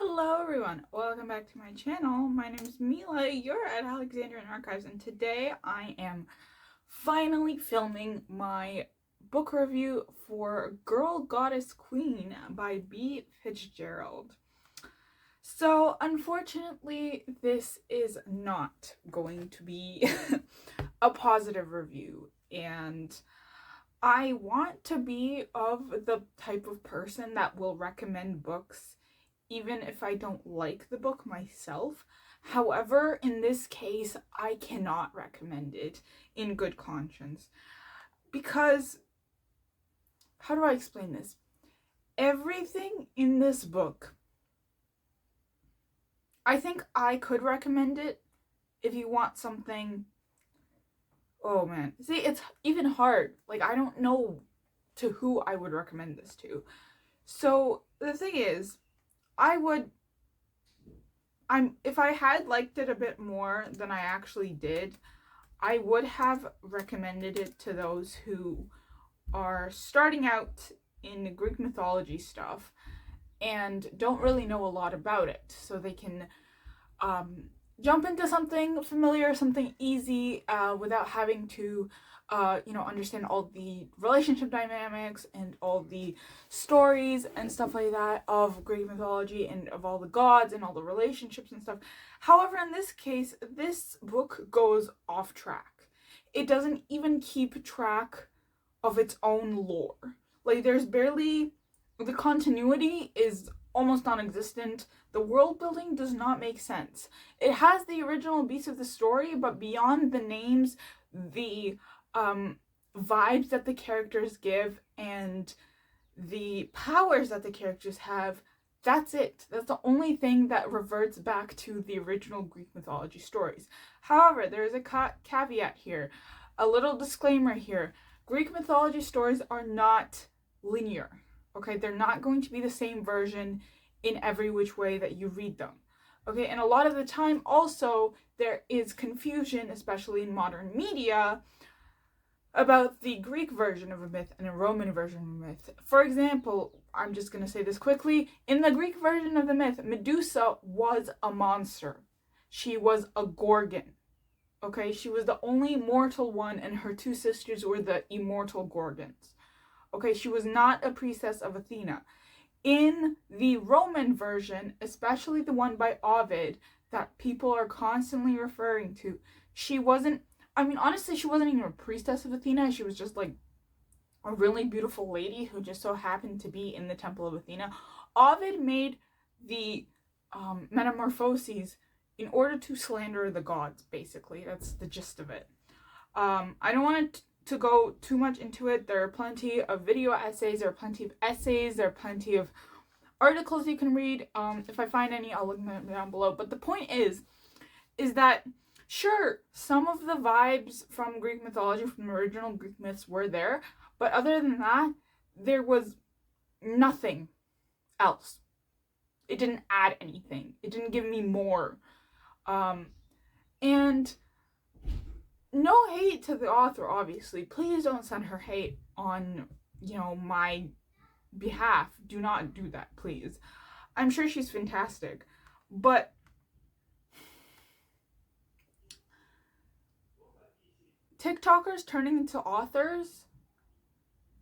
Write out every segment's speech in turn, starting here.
Hello everyone, welcome back to my channel. My name is Mila, you're at Alexandrian Archives, and today I am finally filming my book review for Girl Goddess Queen by B. Fitzgerald. So unfortunately, this is not going to be a positive review, and I want to be of the type of person that will recommend books even if I don't like the book myself. However, in this case, I cannot recommend it in good conscience. Because, how do I explain this? Everything in this book, I think I could recommend it if you want something. Oh man. See, it's even hard. Like, I don't know to who I would recommend this to. So, the thing is, if I had liked it a bit more than I actually did, I would have recommended it to those who are starting out in the Greek mythology stuff and don't really know a lot about it, so they can jump into something familiar, something easy, without having to understand all the relationship dynamics and all the stories and stuff like that of Greek mythology and of all the gods and all the relationships and stuff. However, in this case, this book goes off track. It doesn't even keep track of its own lore. Like, there's barely, the continuity is almost non-existent. The world building does not make sense. It has the original beats of the story, but beyond the names, the vibes that the characters give and the powers that the characters have, that's it. That's the only thing that reverts back to the original Greek mythology stories. However, there is a caveat here, a little disclaimer here. Greek mythology stories are not linear, okay? They're not going to be the same version in every which way that you read them, okay? And a lot of the time also there is confusion, especially in modern media, about the Greek version of a myth and a Roman version of a myth. For example, I'm just going to say this quickly, in the Greek version of the myth, Medusa was a monster. She was a Gorgon, okay? She was the only mortal one, and her two sisters were the immortal Gorgons, okay? She was not a priestess of Athena. In the Roman version, especially the one by Ovid that people are constantly referring to, she wasn't, honestly, she wasn't even a priestess of Athena. She was just like a really beautiful lady who just so happened to be in the temple of Athena. Ovid made the metamorphoses in order to slander the gods, basically. That's the gist of it. I don't want to go too much into it. There are plenty of video essays, there are plenty of essays, there are plenty of articles you can read. If I find any, I'll link them down below. But the point is that sure, some of the vibes from Greek mythology, from the original Greek myths were there, but other than that, there was nothing else. It didn't add anything. It didn't give me more. And no hate to the author, obviously. Please don't send her hate on, my behalf. Do not do that, please. I'm sure she's fantastic, but TikTokers turning into authors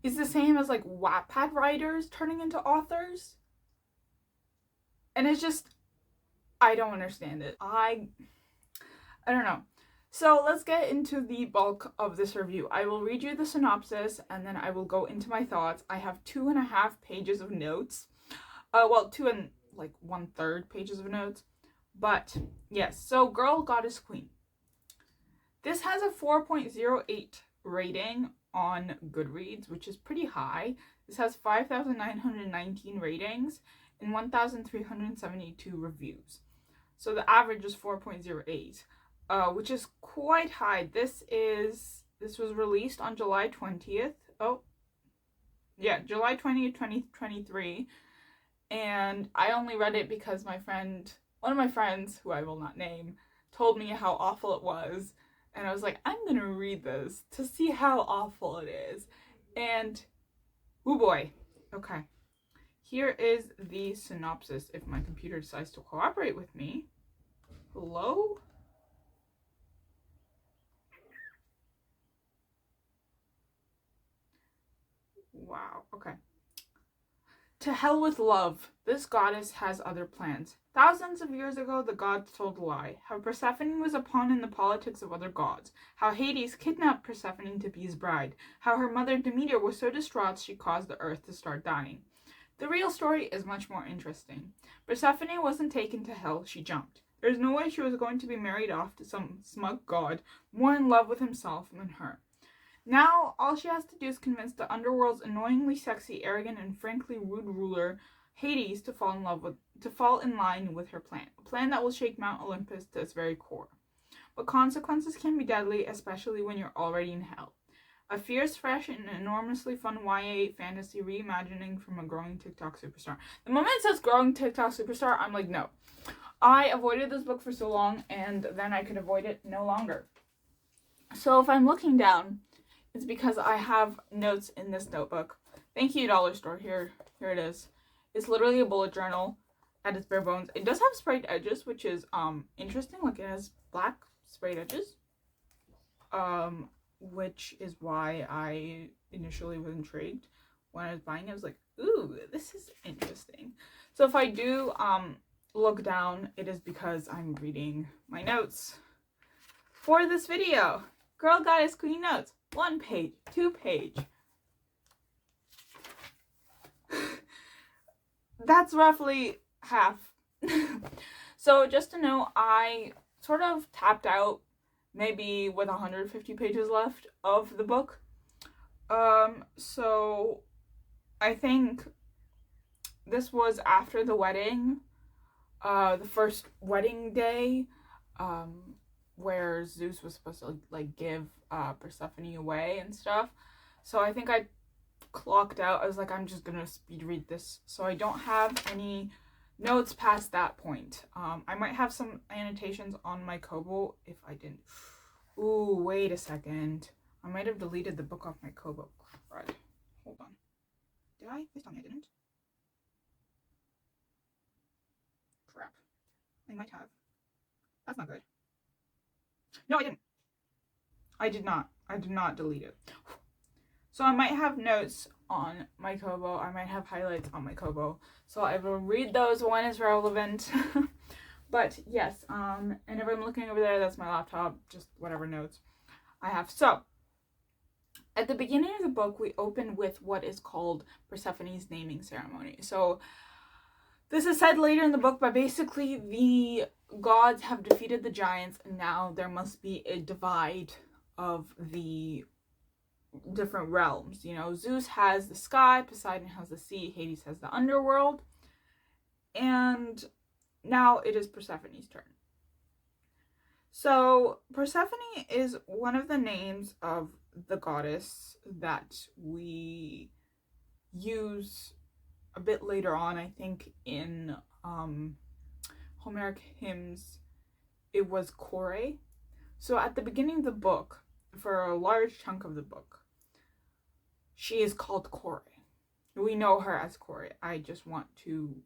is the same as like Wattpad writers turning into authors. And it's just, I don't understand it. I don't know. So let's get into the bulk of this review. I will read you the synopsis and then I will go into my thoughts. I have 2.5 pages of notes. 2 and like 1/3 pages of notes. But yes, so Girl Goddess Queen. This has a 4.08 rating on Goodreads, which is pretty high. This has 5,919 ratings and 1,372 reviews. So the average is 4.08, which is quite high. This was released on July 20th. Oh, yeah, July 20th, 2023. And I only read it because one of my friends, who I will not name, told me how awful it was. And I was like, I'm gonna read this to see how awful it is. And, oh boy, okay. here is the synopsis if my computer decides to cooperate with me. Hello? Wow, okay. To hell with love. This goddess has other plans. Thousands of years ago, the gods told a lie. How Persephone was a pawn in the politics of other gods. How Hades kidnapped Persephone to be his bride. How her mother Demeter was so distraught she caused the earth to start dying. The real story is much more interesting. Persephone wasn't taken to hell, she jumped. There's no way she was going to be married off to some smug god more in love with himself than her. Now, all she has to do is convince the underworld's annoyingly sexy, arrogant, and frankly rude ruler, Hades, to fall in line with her plan. A plan that will shake Mount Olympus to its very core. But consequences can be deadly, especially when you're already in hell. A fierce, fresh, and enormously fun YA fantasy reimagining from a growing TikTok superstar. The moment it says growing TikTok superstar, I'm like, no. I avoided this book for so long, and then I could avoid it no longer. So if I'm looking down, it's because I have notes in this notebook. Thank you, Dollar Store. Here it is. It's literally a bullet journal at its bare bones. It does have sprayed edges, which is interesting. Like, it has black sprayed edges. Which is why I initially was intrigued when I was buying it. I was like, ooh, this is interesting. So if I do look down, it is because I'm reading my notes for this video. Girl Goddess Queen notes. 1 page, 2 page. That's roughly half. So just to know, I sort of tapped out maybe with 150 pages left of the book. So I think this was after the wedding, the first wedding day, where Zeus was supposed to like give Persephone away and stuff. So I think I clocked out. I was like, I'm just gonna speed read this, so I don't have any notes past that point. I might have some annotations on my Kobo if I didn't. Ooh, wait a second. I might have deleted the book off my Kobo. Right. Hold on. Did I? This time I didn't. Crap. I might have. That's not good. No, I didn't. I did not. I did not delete it. So I might have notes on my Kobo. I might have highlights on my Kobo. So I will read those when it's relevant. But yes, and if I'm looking over there, that's my laptop, just whatever notes I have. So at the beginning of the book, we open with what is called Persephone's naming ceremony. So this is said later in the book, but basically the gods have defeated the giants, and now there must be a divide of the different realms. You know, Zeus has the sky, Poseidon has the sea, Hades has the underworld, and now it is Persephone's turn. So Persephone is one of the names of the goddess that we use a bit later on. I think in Homeric hymns it was Kore. So at the beginning of the book, for a large chunk of the book, she is called Kore. We know her as Kore. I just want to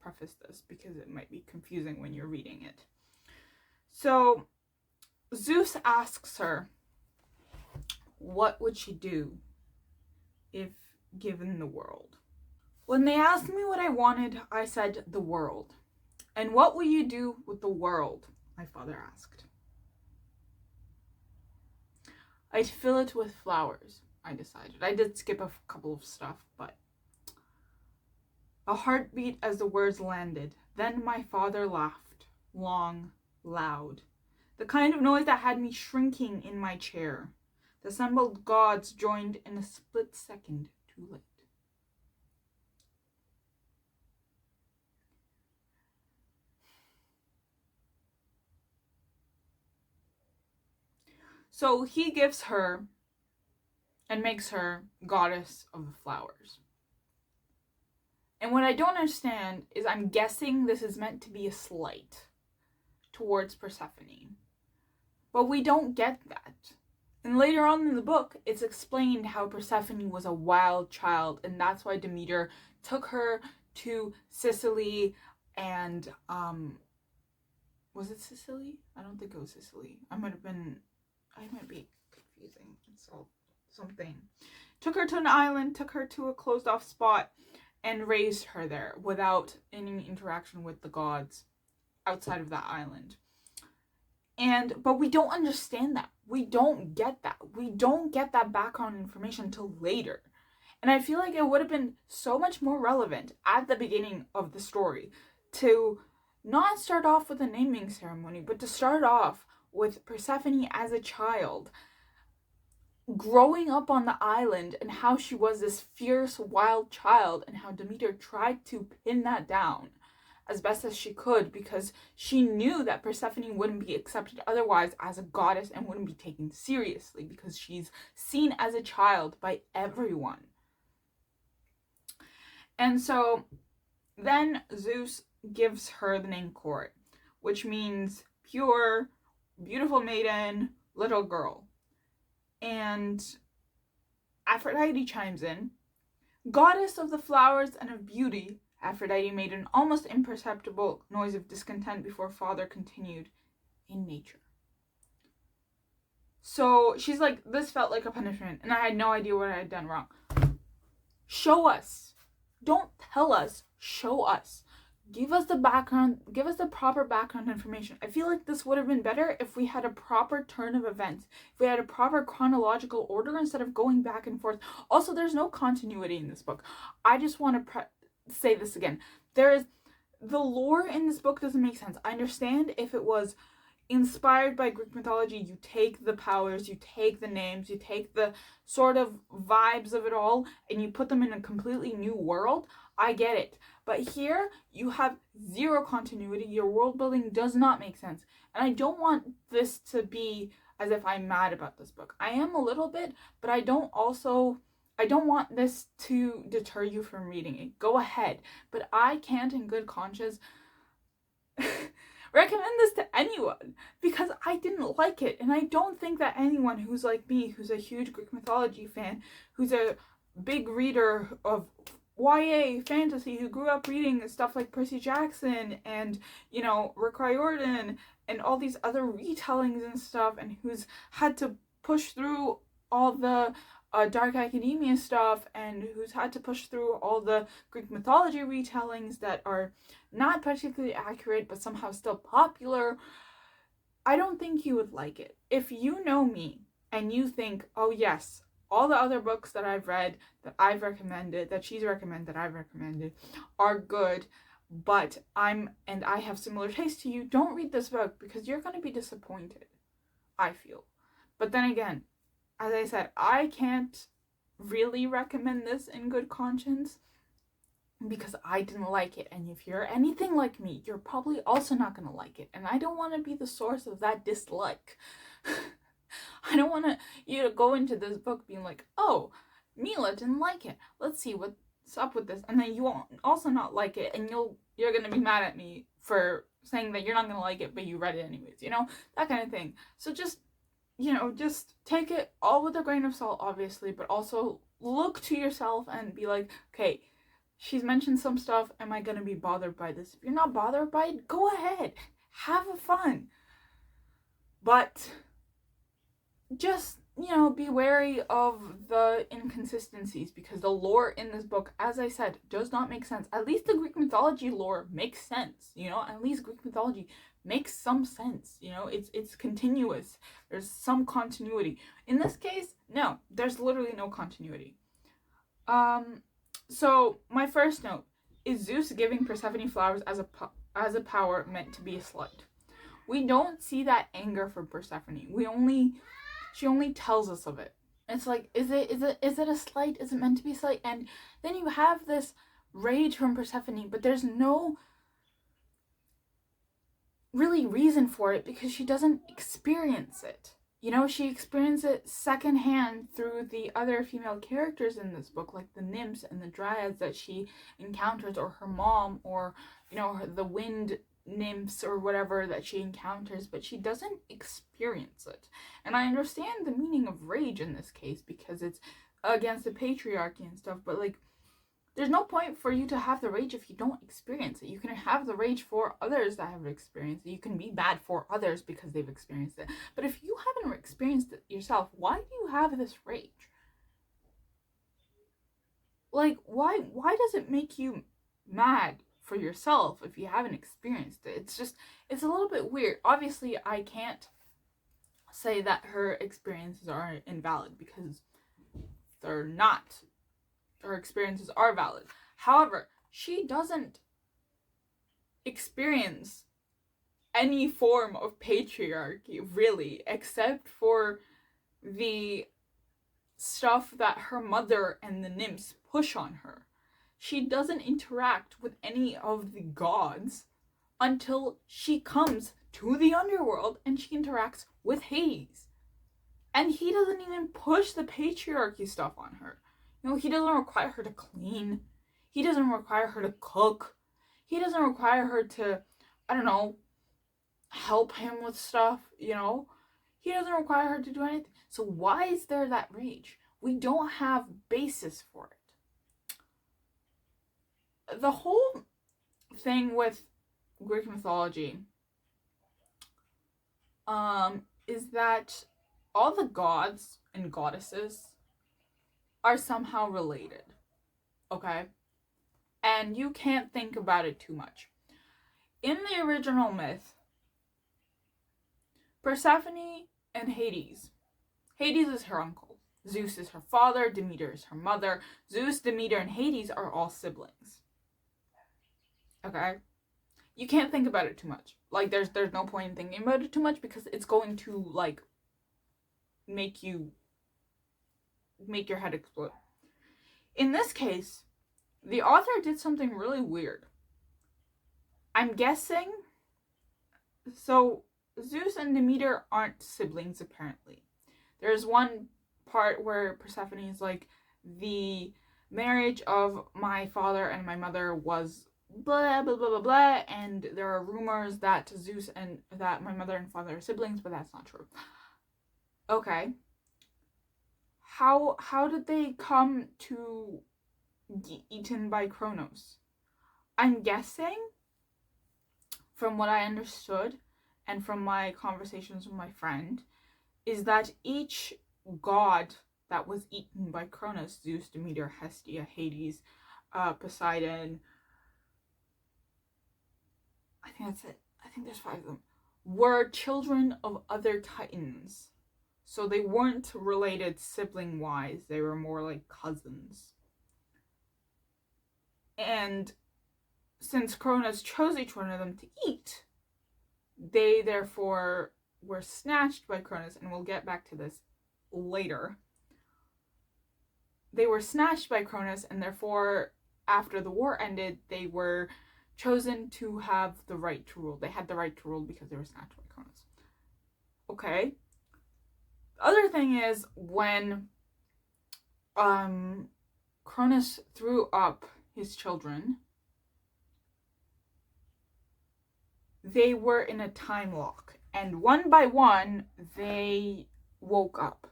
preface this because it might be confusing when you're reading it. So Zeus asks her, what would she do if given the world? When they asked me what I wanted, I said the world. And what will you do with the world? My father asked. I'd fill it with flowers, I decided. I did skip a couple of stuff, but a heartbeat as the words landed. Then my father laughed, long, loud. The kind of noise that had me shrinking in my chair. The assembled gods joined in a split second too late. So he gives her and makes her goddess of the flowers. And what I don't understand is, I'm guessing this is meant to be a slight towards Persephone. But we don't get that. And later on in the book, it's explained how Persephone was a wild child, and that's why Demeter took her to Sicily and was it Sicily? I don't think it was Sicily. I might be confusing. It's all something. Took her to an island, took her to a closed off spot, and raised her there without any interaction with the gods outside of that island. But we don't understand that. We don't get that. We don't get that background information until later. And I feel like it would have been so much more relevant at the beginning of the story to not start off with a naming ceremony, but to start off with Persephone as a child, growing up on the island, and how she was this fierce, wild child, and how Demeter tried to pin that down as best as she could, because she knew that Persephone wouldn't be accepted otherwise as a goddess and wouldn't be taken seriously, because she's seen as a child by everyone. And so then Zeus gives her the name Court, which means pure, beautiful maiden, little girl. And Aphrodite chimes in, goddess of the flowers and of beauty. Aphrodite made an almost imperceptible noise of discontent before Father continued, in nature. So she's like, this felt like a punishment, and I had no idea what I had done wrong. Show us. Don't tell us. Show us. Give us the background. Give us the proper background information. I feel like this would have been better if we had a proper turn of events. If we had a proper chronological order instead of going back and forth. Also, there's no continuity in this book. I just want to say this again. The lore in this book doesn't make sense. I understand if it was inspired by Greek mythology, you take the powers, you take the names, you take the sort of vibes of it all, and you put them in a completely new world. I get it. But here, you have zero continuity. Your world building does not make sense. And I don't want this to be as if I'm mad about this book. I am a little bit, but I don't want this to deter you from reading it. Go ahead. But I can't in good conscience recommend this to anyone, because I didn't like it. And I don't think that anyone who's like me, who's a huge Greek mythology fan, who's a big reader of YA fantasy, who grew up reading stuff like Percy Jackson and, Rick Riordan and all these other retellings and stuff, and who's had to push through all the dark academia stuff, and who's had to push through all the Greek mythology retellings that are not particularly accurate but somehow still popular, I don't think you would like it. If you know me and you think, oh yes, all the other books that I've read, that I've recommended, that she's recommended, that I've recommended, are good, but I have similar taste to you, don't read this book, because you're going to be disappointed, I feel. But then again, as I said, I can't really recommend this in good conscience because I didn't like it. And if you're anything like me, you're probably also not going to like it. And I don't want to be the source of that dislike. I don't want you to go into this book being like, oh, Mila didn't like it. Let's see what's up with this. And then you won't also not like it, and you're going to be mad at me for saying that you're not going to like it, but you read it anyways, that kind of thing. So just take it all with a grain of salt, obviously, but also look to yourself and be like, okay, she's mentioned some stuff. Am I going to be bothered by this? If you're not bothered by it, go ahead. Have fun. But just, be wary of the inconsistencies, because the lore in this book, as I said, does not make sense. At least the Greek mythology lore makes sense, at least Greek mythology makes some sense, it's continuous. There's some continuity. In this case, no, there's literally no continuity. So my first note is Zeus giving Persephone flowers as a power meant to be a slight. We don't see that anger from Persephone. She only tells us of it. It's like, is it a slight? Is it meant to be a slight? And then you have this rage from Persephone, but there's no really reason for it, because she doesn't experience it. She experiences it secondhand through the other female characters in this book, like the nymphs and the dryads that she encounters, or her mom, or, the wind nymphs or whatever that she encounters, but she doesn't experience it. And I understand the meaning of rage in this case, because it's against the patriarchy and stuff, but There's no point for you to have the rage if you don't experience it. You can have the rage for others that have experienced it. You can be mad for others because they've experienced it. But if you haven't experienced it yourself, why do you have this rage? Like, why does it make you mad for yourself if you haven't experienced it? It's a little bit weird. Obviously, I can't say that her experiences are invalid because they're not. Her experiences are valid. However, she doesn't experience any form of patriarchy, really, except for the stuff that her mother and the nymphs push on her. She doesn't interact with any of the gods until she comes to the underworld and she interacts with Hades. And he doesn't even push the patriarchy stuff on her. He doesn't require her to clean. He doesn't require her to cook. He doesn't require her to, I don't know, help him with stuff, He doesn't require her to do anything. So why is there that rage? We don't have basis for it. The whole thing with Greek mythology is that all the gods and goddesses are somehow related, okay? And you can't think about it too much. In the original myth, Persephone and Hades is her uncle. Zeus is her father, Demeter is her mother. Zeus, Demeter, and Hades are all siblings. Okay? You can't think about it too much. Like, there's no point in thinking about it too much because it's going to, like, make your head explode. In this case, the author did something really weird. I'm guessing, so Zeus and Demeter aren't siblings, apparently. There's one part where Persephone is like, the marriage of my father and my mother was blah, blah, blah, blah, blah, and there are rumors that Zeus and that my mother and father are siblings, but that's not true. Okay. How did they come to be eaten by Kronos? I'm guessing, from what I understood, and from my conversations with my friend, is that each god that was eaten by Kronos, Zeus, Demeter, Hestia, Hades, Poseidon, I think that's it. I think there's 5 of them, were children of other titans. So they weren't related sibling-wise. They were more like cousins. And since Kronos chose each one of them to eat, they therefore were snatched by Kronos, and we'll get back to this later. They were snatched by Kronos, and therefore, after the war ended, they were chosen to have the right to rule. They had the right to rule because they were snatched by Kronos. Okay. The other thing is, when Kronos threw up his children, they were in a time lock, and one by one they woke up,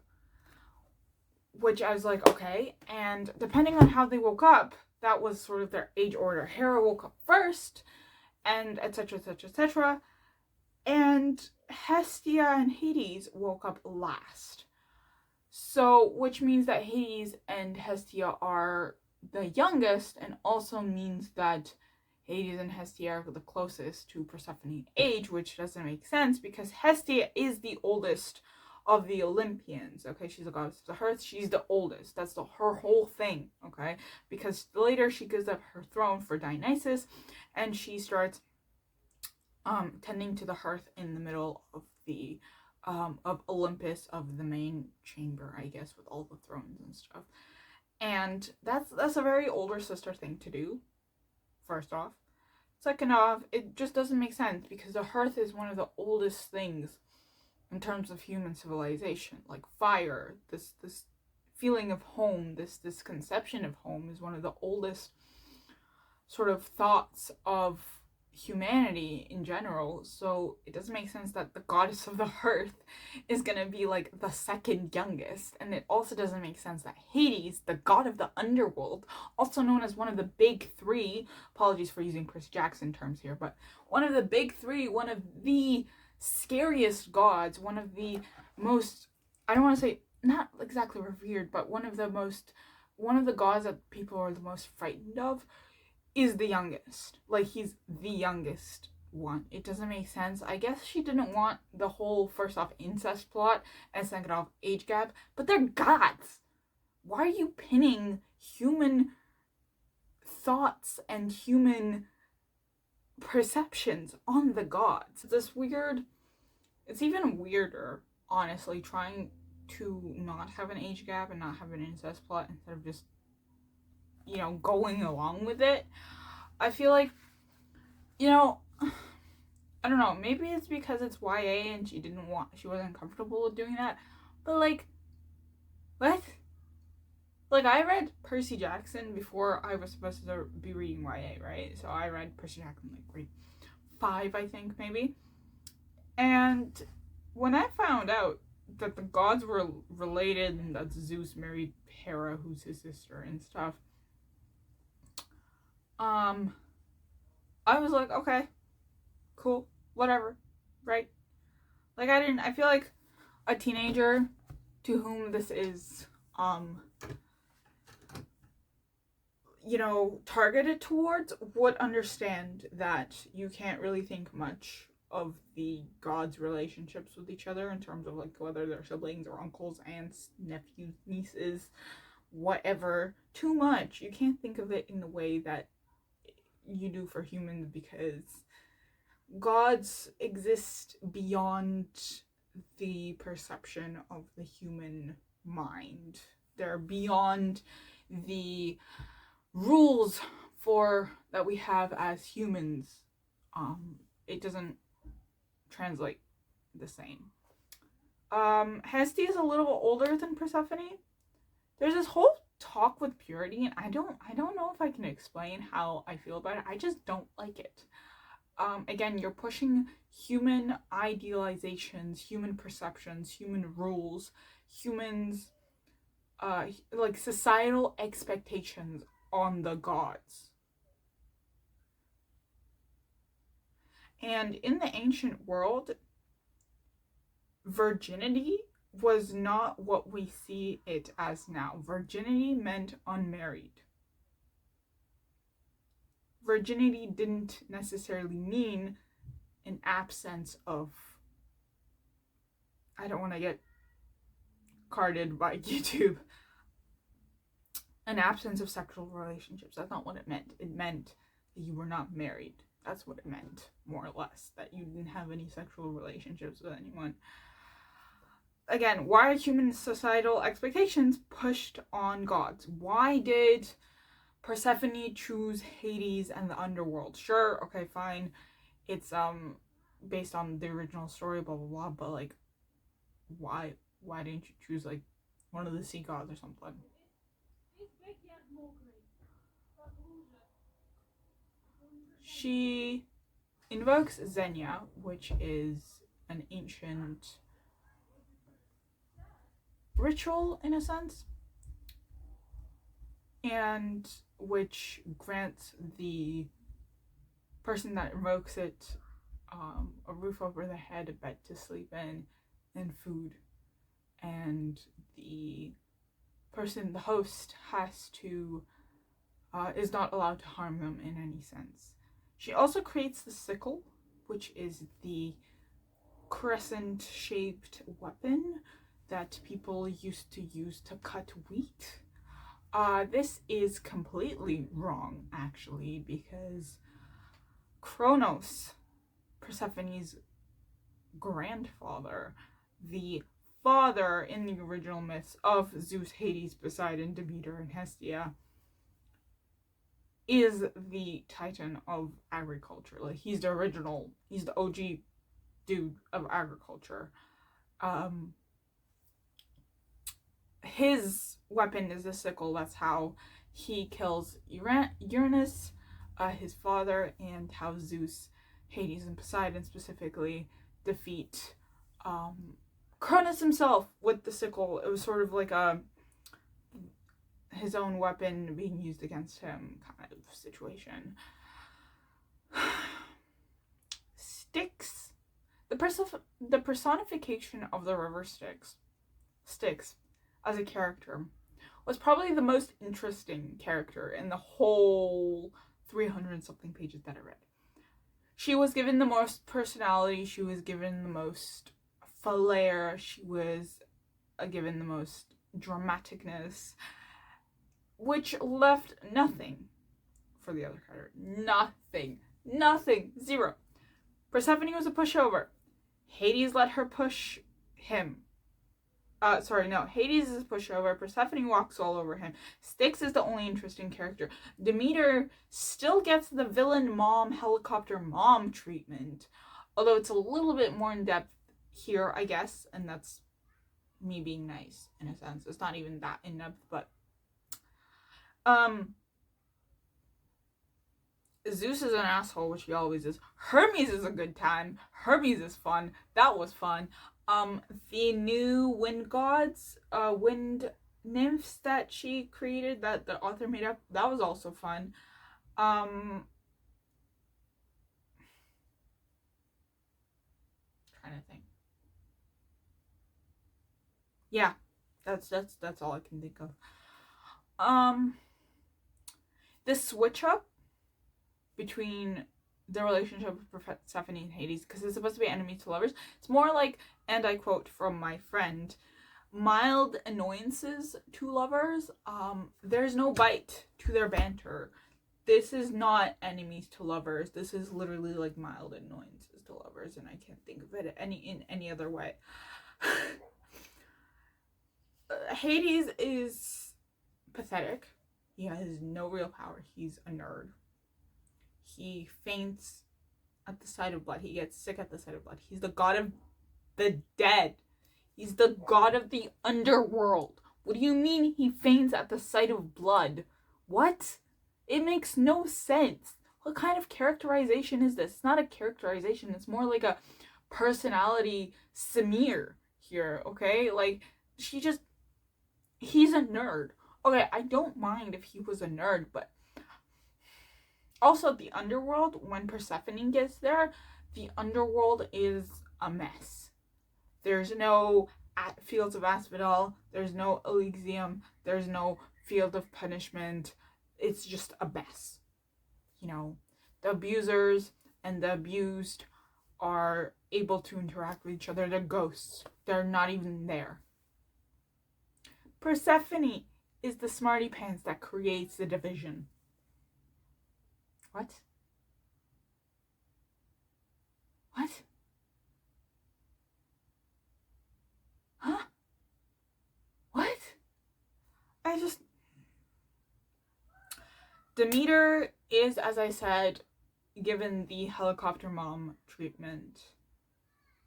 which I was like, okay. And depending on how they woke up, that was sort of their age order. Hera woke up first, and etc, etc, etc, and Hestia and Hades woke up last. So, which means that Hades and Hestia are the youngest, and also means that Hades and Hestia are the closest to Persephone in age, which doesn't make sense because Hestia is the oldest of the Olympians, okay? She's a goddess of the hearth. She's the oldest. That's her whole thing, okay? Because later she gives up her throne for Dionysus, and she starts tending to the hearth in the middle of the of Olympus, of the main chamber, I guess, with all the thrones and stuff. And that's a very older sister thing to do, first off. Second off, it just doesn't make sense because the hearth is one of the oldest things in terms of human civilization. Like fire, this feeling of home, this conception of home is one of the oldest sort of thoughts of humanity in general, so it doesn't make sense that the goddess of the earth is gonna be like the second youngest. And it also doesn't make sense that Hades, the god of the underworld, also known as one of the big three, apologies for using Percy Jackson terms here, but one of the big three, one of the scariest gods, one of the most, I don't want to say not exactly revered, but one of the gods that people are the most frightened of, is the youngest. Like, he's the youngest one. It doesn't make sense. I guess she didn't want the whole, first off, incest plot, and second off, age gap, but they're gods. Why are you pinning human thoughts and human perceptions on the gods? It's even weirder, honestly, trying to not have an age gap and not have an incest plot instead of just, going along with it. I feel like, I don't know, maybe it's because it's YA and she wasn't comfortable with doing that, but what? Like, I read Percy Jackson before I was supposed to be reading YA, right? So I read Percy Jackson like grade 5, I think, maybe. And when I found out that the gods were related and that Zeus married Hera, who's his sister, and stuff, I was like, okay, cool, whatever, right? Like, I feel like a teenager to whom this is, targeted towards would understand that you can't really think much of the gods' relationships with each other in terms of, like, whether they're siblings or uncles, aunts, nephews, nieces, whatever, too much. You can't think of it in the way that you do for humans, because gods exist beyond the perception of the human mind. They're beyond the rules that we have as humans. It doesn't translate the same. Hestia is a little older than Persephone. There's this whole talk with purity, and I don't know if I can explain how I feel about it. I just don't like it. Again, you're pushing human idealizations, human perceptions, human rules, humans, like societal expectations on the gods. And in the ancient world, virginity was not what we see it as now. Virginity meant unmarried. Virginity didn't necessarily mean an absence of, I don't want to get carded by YouTube, an absence of sexual relationships. That's not what it meant. It meant that you were not married. That's what it meant, more or less, that you didn't have any sexual relationships with anyone. Again, why are human societal expectations pushed on gods? Why did Persephone choose Hades and the underworld? Sure, okay, fine. It's based on the original story, blah blah blah, but like, why didn't you choose like one of the sea gods or something? She invokes Xenia, which is an ancient ritual in a sense, and which grants the person that invokes it a roof over the head, a bed to sleep in, and food. And the person, the host, is not allowed to harm them in any sense. She also creates the sickle, which is the crescent-shaped weapon that people used to use to cut wheat. This is completely wrong, actually, because Kronos, Persephone's grandfather, the father in the original myths of Zeus, Hades, Poseidon, Demeter, and Hestia, is the titan of agriculture. Like, he's the OG dude of agriculture. His weapon is a sickle. That's how he kills Uranus, his father, and how Zeus, Hades, and Poseidon specifically defeat Cronus himself with the sickle. It was sort of like his own weapon being used against him kind of situation. Styx. The personification of the river Styx as a character was probably the most interesting character in the whole 300 something pages that I read. She was given the most personality, she was given the most flair, she was given the most dramaticness, which left nothing for the other character. Nothing. Zero. Persephone was a pushover. Hades let her push him. Hades is a pushover. Persephone walks all over him. Styx is the only interesting character. Demeter still gets the villain mom, helicopter mom treatment, although it's a little bit more in depth here, I guess, and that's me being nice in a sense. It's not even that in depth, but Zeus is an asshole, which he always is. Hermes is a good time. Hermes is fun. That was fun. The new wind gods, wind nymphs that she created, that the author made up, that was also fun. Trying to think. Yeah, that's all I can think of. The switch up between the relationship of Persephone and Hades, because it's supposed to be enemies to lovers, it's more like, and I quote from my friend, mild annoyances to lovers. There's no bite to their banter. This is not enemies to lovers. This is literally like mild annoyances to lovers, and I can't think of it in any other way. Hades is pathetic. He has no real power. He's a nerd. He faints at the sight of blood. He gets sick at the sight of blood. He's the god of the dead. He's the god of the underworld. What do you mean he faints at the sight of blood? What? It makes no sense. What kind of characterization is this? It's not a characterization. It's more like a personality smear here, okay? Like, he's a nerd. Okay, I don't mind if he was a nerd, but also the underworld, when Persephone gets there, the underworld is a mess. There's no fields of asphodel, there's no Elysium, there's no field of punishment. It's just a mess. You know, the abusers and the abused are able to interact with each other. They're ghosts. They're not even there. Persephone is the smarty pants that creates the division. What? What? Huh? What? Demeter is, as I said, given the helicopter mom treatment.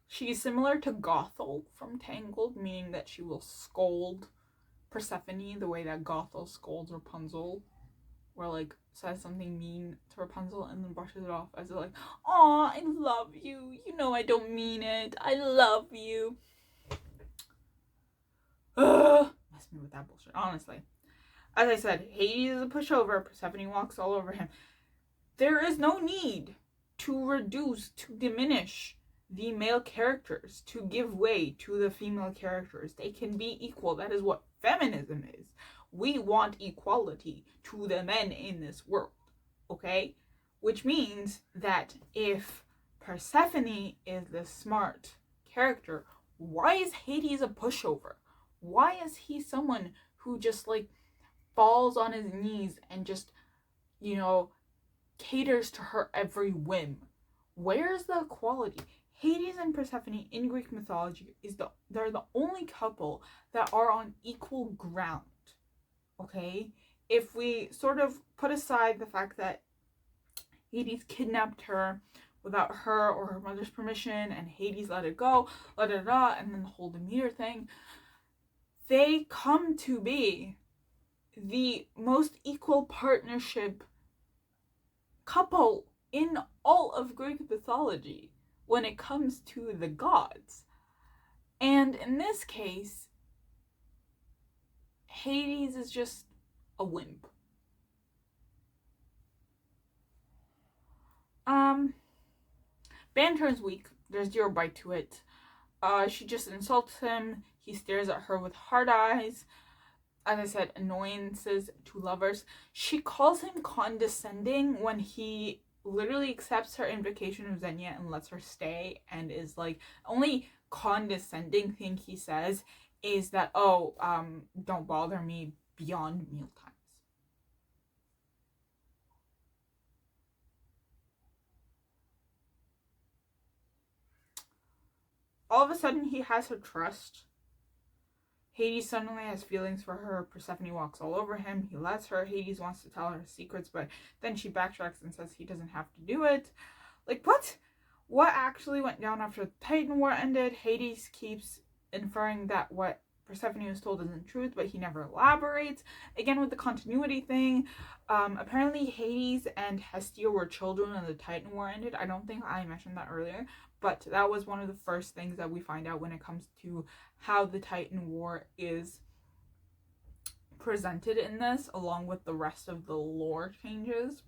She's similar to Gothel from Tangled, meaning that she will scold Persephone the way that Gothel scolds Rapunzel, or like says something mean to Rapunzel and then brushes it off as like, "Aw, I love you. You know I don't mean it. I love you." Mess me with that bullshit, honestly. As I said, Hades is a pushover. Persephone walks all over him. There is no need to diminish the male characters, to give way to the female characters. They can be equal. That is what feminism is. We want equality to the men in this world, okay? Which means that if Persephone is the smart character, why is Hades a pushover? Why is he someone who just like falls on his knees and just, you know, caters to her every whim? Where's the equality? Hades and Persephone in Greek mythology they're the only couple that are on equal ground. Okay? If we sort of put aside the fact that Hades kidnapped her without her or her mother's permission, and Hades let it go, and then the whole Demeter thing, they come to be the most equal partnership couple in all of Greek mythology when it comes to the gods. And in this case, Hades is just a wimp. Ban turns weak. There's zero bite to it. She just insults him. He stares at her with hard eyes. As I said, annoyances to lovers. She calls him condescending when he literally accepts her invocation of Xenia and lets her stay, and is like, only condescending thing he says is that, don't bother me beyond mealtimes. All of a sudden, he has her trust. Hades suddenly has feelings for her. Persephone walks all over him. He lets her. Hades wants to tell her his secrets, but then she backtracks and says he doesn't have to do it. Like, what? What actually went down after the Titan War ended? Hades keeps inferring that what Persephone was told isn't truth, but he never elaborates. Again, with the continuity thing, apparently Hades and Hestia were children when the Titan War ended. I don't think I mentioned that earlier, but that was one of the first things that we find out when it comes to how the Titan War is presented in this, along with the rest of the lore changes.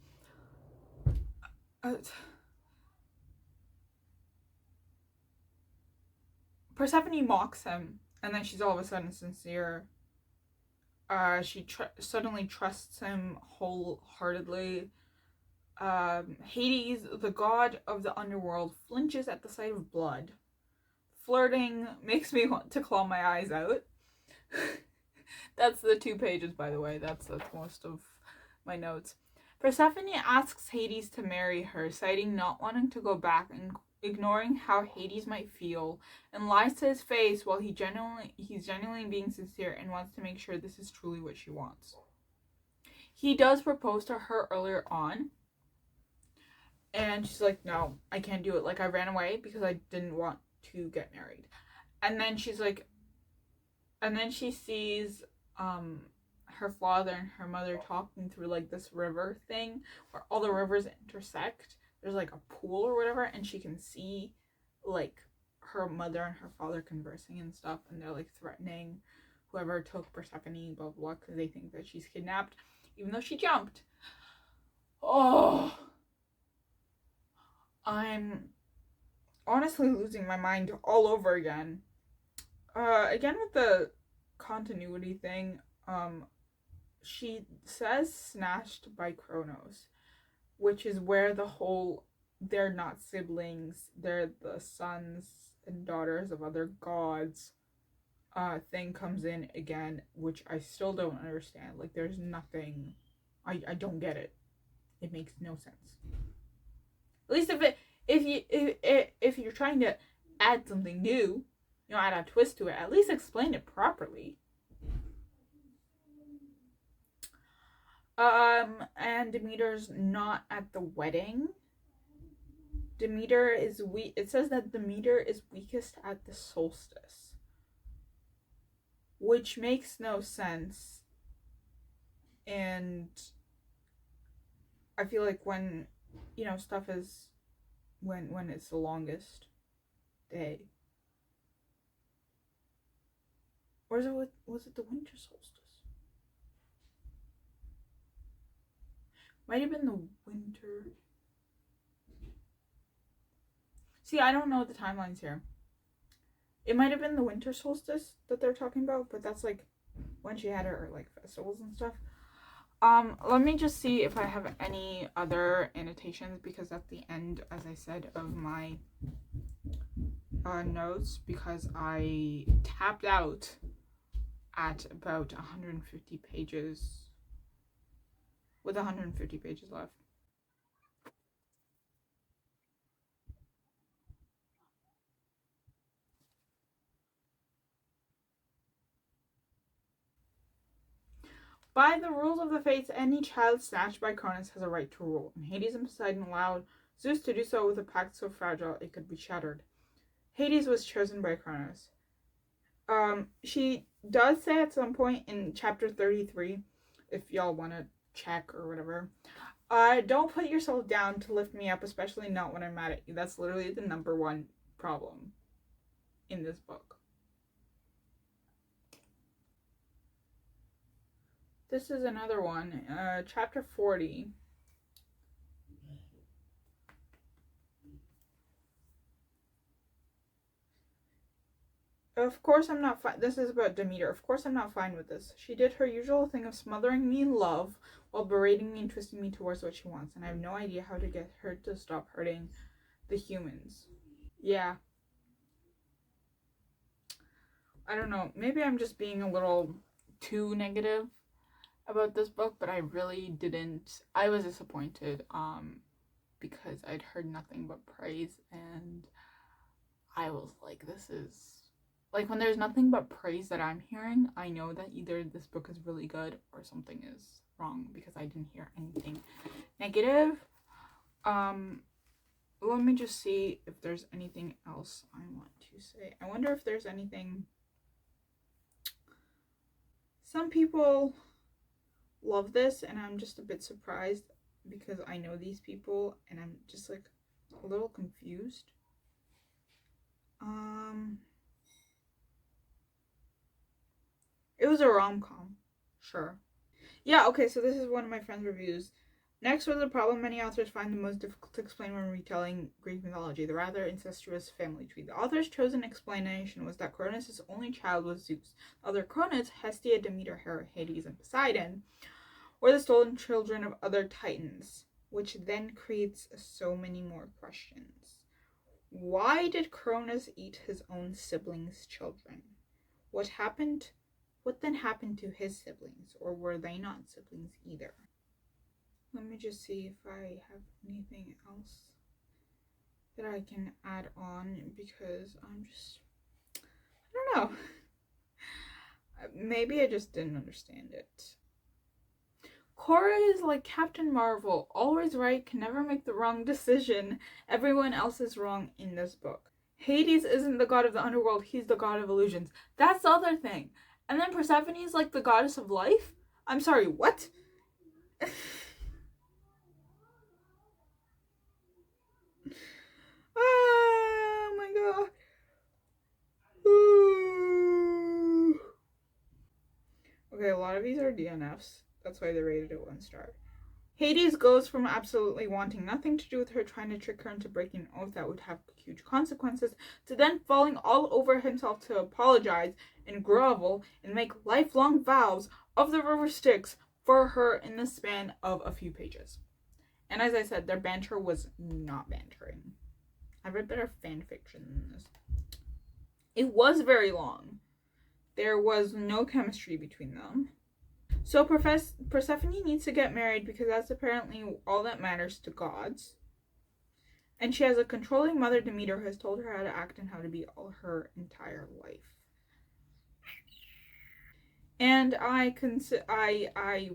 Persephone mocks him, and then she's all of a sudden sincere. She suddenly trusts him wholeheartedly. Hades, the god of the underworld, flinches at the sight of blood. Flirting makes me want to claw my eyes out. That's the 2 pages, by the way. That's most of my notes. Persephone asks Hades to marry her, citing not wanting to go back and ignoring how Hades might feel, and lies to his face while he's genuinely being sincere and wants to make sure this is truly what she wants. He does propose to her earlier on, and she's like, no, I can't do it. Like, I ran away because I didn't want to get married. And then she's like, and then she sees her father and her mother talking through like this river thing where all the rivers intersect. There's like a pool or whatever, and she can see like her mother and her father conversing and stuff, and they're like threatening whoever took Persephone, blah blah, because they think that she's kidnapped, even though she jumped. Oh, I'm honestly losing my mind all over again. Again with the continuity thing, she says snatched by Kronos, which is where the whole they're not siblings, they're the sons and daughters of other gods thing comes in again, which I still don't understand. Like, there's nothing, I don't get it. It makes no sense. At least if you're trying to add something new, add a twist to it, at least explain it properly. And Demeter's not at the wedding. Demeter is weak. It says that Demeter is weakest at the solstice, which makes no sense. And I feel like when, stuff is, when it's the longest day. Or was it the winter solstice? Might have been the winter. See, I don't know the timelines here. It might have been the winter solstice that they're talking about, but that's like when she had her like festivals and stuff. Let me just see if I have any other annotations, because at the end, as I said, of my notes, because I tapped out at about 150 pages, with 150 pages left. By the rules of the fates, any child snatched by Cronus has a right to rule, and Hades and Poseidon allowed Zeus to do so with a pact so fragile it could be shattered. Hades was chosen by Cronus. She does say at some point in chapter 33, if y'all want to check or whatever, Don't put yourself down to lift me up, especially not when I'm mad at you. That's literally the number one problem in this book. This is another one, chapter 40. Of course I'm not fine. This is about Demeter. Of course I'm not fine with this. She did her usual thing of smothering me in love while berating me and twisting me towards what she wants, and I have no idea how to get her to stop hurting the humans. Yeah. I don't know. Maybe I'm just being a little too negative about this book, but I really didn't. I was disappointed because I'd heard nothing but praise, and I was like, this is like, when there's nothing but praise that I'm hearing, I know that either this book is really good or something is wrong, because I didn't hear anything negative. Let me just see if there's anything else I want to say. I wonder if there's anything. Some people love this, and I'm just a bit surprised because I know these people, and I'm just like a little confused. It was a rom-com, sure. Yeah, okay, so this is one of my friend's reviews. Next was a problem many authors find the most difficult to explain when retelling Greek mythology, the rather incestuous family tree. The author's chosen explanation was that Cronus' only child was Zeus. The other Cronus, Hestia, Demeter, Hera, Hades, and Poseidon, were the stolen children of other titans, which then creates so many more questions. Why did Cronus eat his own siblings' children? What then happened to his siblings, or were they not siblings either? Let me just see if I have anything else that I can add on, because I don't know. Maybe I just didn't understand it. Cora is like Captain Marvel, always right, can never make the wrong decision. Everyone else is wrong in this book. Hades isn't the god of the underworld, he's the god of illusions. That's the other thing. And then Persephone is like the goddess of life? I'm sorry, what? Oh my god. Okay, a lot of these are DNFs. That's why they're rated at 1 star. Hades goes from absolutely wanting nothing to do with her, trying to trick her into breaking an oath that would have huge consequences, to then falling all over himself to apologize and grovel and make lifelong vows of the river Styx for her in the span of a few pages. And as I said, their banter was not bantering. I read better fan fiction than this. It was very long. There was no chemistry between them. So Persephone needs to get married because that's apparently all that matters to gods. And she has a controlling mother, Demeter, who has told her how to act and how to be all her entire life. And I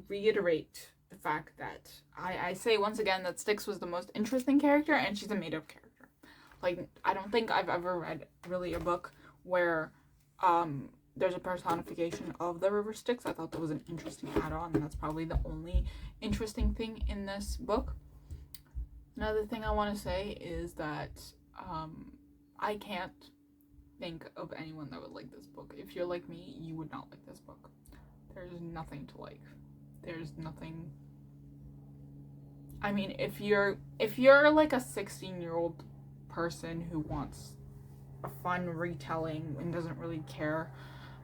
reiterate the fact that I say once again that Styx was the most interesting character, and she's a made-up character. Like, I don't think I've ever read really a book where there's a personification of the river Styx. I thought that was an interesting add-on, and that's probably the only interesting thing in this book. Another thing I want to say is that I can't think of anyone that would like this book. If you're like me, you would not like this book. There's nothing to like. There's nothing. I mean, if you're like a 16-year-old person who wants a fun retelling and doesn't really care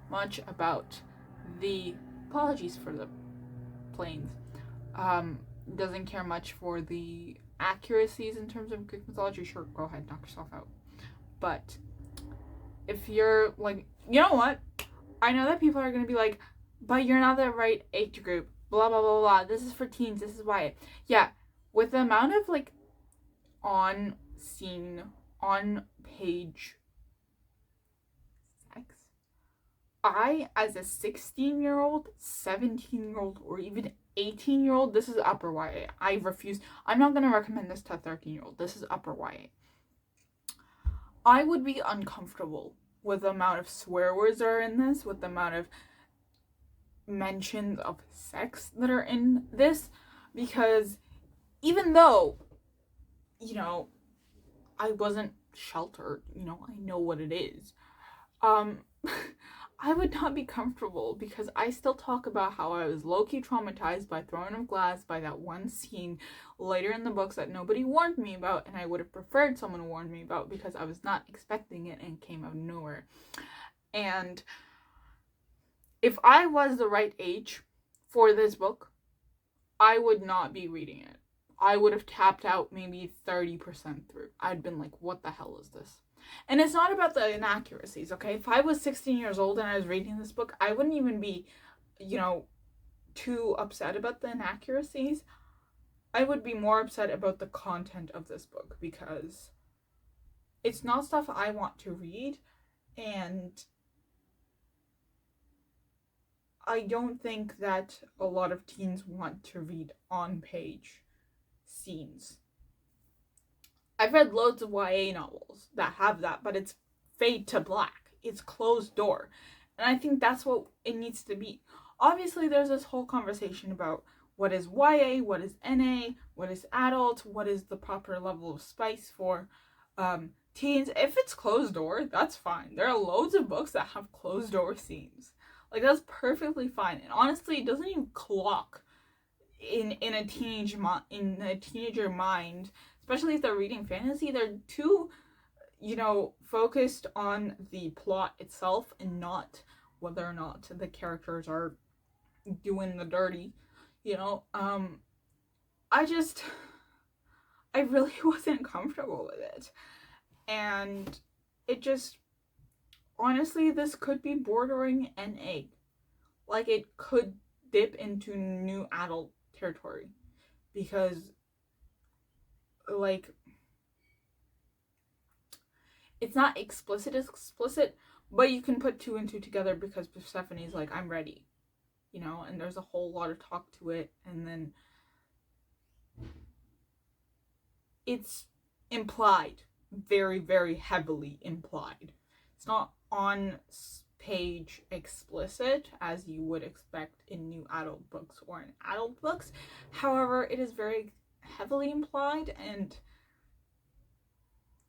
much about the apologies for the planes, doesn't care much for the accuracies in terms of Greek mythology, sure, go ahead, knock yourself out. But if you're like, you know what, I know that people are going to be like, but you're not the right age group, blah blah blah blah, this is for teens, this is why. Yeah, with the amount of like on scene, on page sex, I, as a 16-year-old, 17-year-old, or even 18-year-old, this is upper YA. I refuse. I'm not going to recommend this to a 13-year-old. This is upper YA. I would be uncomfortable with the amount of swear words that are in this, with the amount of mentions of sex that are in this, because even though, you know, I wasn't sheltered, you know, I know what it is. I would not be comfortable because I still talk about how I was low-key traumatized by Throne of Glass, by that one scene later in the books that nobody warned me about, and I would have preferred someone warned me about because I was not expecting it and came out of nowhere. And if I was the right age for this book, I would not be reading it. I would have tapped out maybe 30% through. I'd been like, what the hell is this? And it's not about the inaccuracies, okay? If I was 16 years old and I was reading this book, I wouldn't even be, you know, too upset about the inaccuracies. I would be more upset about the content of this book because it's not stuff I want to read, and I don't think that a lot of teens want to read on-page scenes. I've read loads of YA novels that have that, but it's fade to black. It's closed door. And I think that's what it needs to be. Obviously, there's this whole conversation about what is YA, what is NA, what is adult, what is the proper level of spice for teens. If it's closed door, that's fine. There are loads of books that have closed door scenes. Like, that's perfectly fine. And honestly, it doesn't even clock in a teenager mind, especially if they're reading fantasy. They're too, you know, focused on the plot itself and not whether or not the characters are doing the dirty, you know. I really wasn't comfortable with it. And it just, honestly, this could be bordering NA. Like, it could dip into new adult territory. Because, like, it's not explicit, but you can put two and two together because Persephone's like, I'm ready, you know, and there's a whole lot of talk to it, and then it's implied, very, very heavily implied. It's not on page explicit as you would expect in new adult books or in adult books. However, it is very heavily implied, and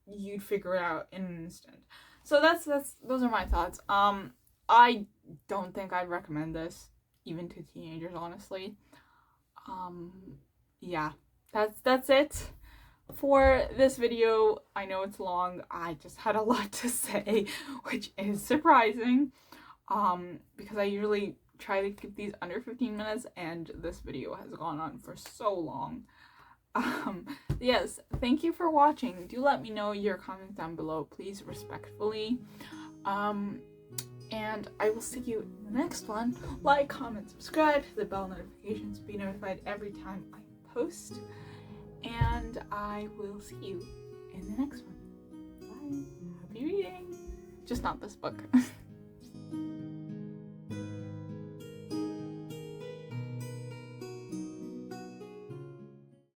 you'd figure it out in an instant. So those are my thoughts. I don't think I'd recommend this even to teenagers, honestly. Yeah, that's it for this video. I know it's long. I just had a lot to say, which is surprising, because I usually try to keep these under 15 minutes, and this video has gone on for so long. Yes, thank you for watching. Do let me know your comments down below, please, respectfully. And I will see you in the next one. Like, comment, subscribe, hit the bell notifications to be notified every time I post. And I will see you in the next one. Bye. Happy reading. Just not this book.